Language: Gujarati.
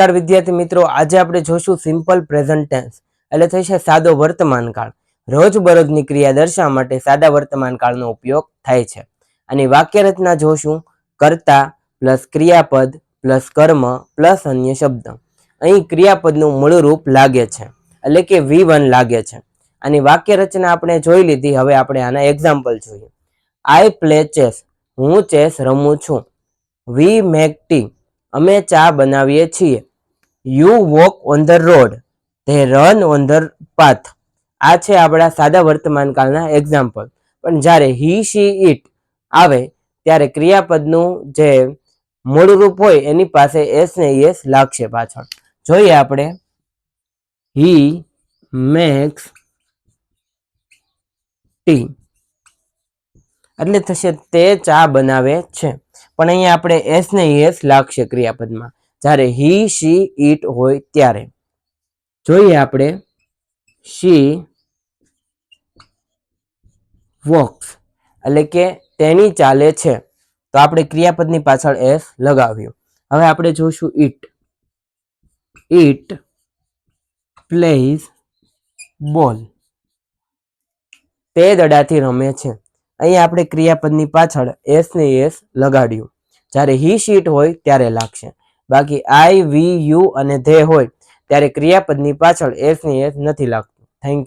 નમસ્કાર વિદ્યાર્થી મિત્રો, આજે આપણે જોશું સિમ્પલ પ્રેઝન્ટ ટેન્સ એટલે થશે સાદો વર્તમાન કાળ. રોજબરોજની ક્રિયા દર્શાવવા માટે સાદા વર્તમાન કાળનો ઉપયોગ થાય છે. અને વાક્ય રચના જોશું કર્તા પ્લસ ક્રિયાપદ પ્લસ કર્મ પ્લસ અન્ય શબ્દ. અહીં ક્રિયાપદનું મૂળ રૂપ લાગે છે એટલે કે V1 લાગે છે. આની વાક્ય રચના આપણે જોઈ લીધી. હવે આપણે આના એક્ઝામ્પલ જોઈએ. આઈ પ્લે ચેસ, હું ચેસ રમું છું. વી મેક ટી, અમે ચા બનાવીએ છીએ. You walk on the road, they run on the path. આ છે આપણા સાદા વર્તમાન કાળના એક્ઝામ્પલ. પણ જ્યારે હી શી ઇટ આવે ત્યારે ક્રિયાપદનું જે મૂળ રૂપ હોય એની પાસે એસ ને એસ લાગશે પાછળ. જોઈએ આપણે. હી મેક્સ ટી એટલે થશે તે ચા બનાવે છે. પણ અહીંયા આપણે એસ ને એસ લાગશે ક્રિયાપદમાં જ્યારે હી શી ઇટ હોય ત્યારે. જોઈએ આપણે. શી વોક્સ એટલે કે તેની ચાલે છે, તો આપણે ક્રિયાપદની પાછળ એસ લગાવ્યું. હવે આપણે જોઈશું ઇટ. ઇટ પ્લેઝ બોલ, તે દડાથી રમે છે. અહીંયા આપણે ક્રિયાપદની પાછળ એસ ને એસ લગાડ્યું. જ્યારે હી શીટ હોય ત્યારે લાગશે. બાકી આઈ વી યુ અને ધે હોય ત્યારે ક્રિયાપદની પાછળ એસ ને એસ નથી લાગતું.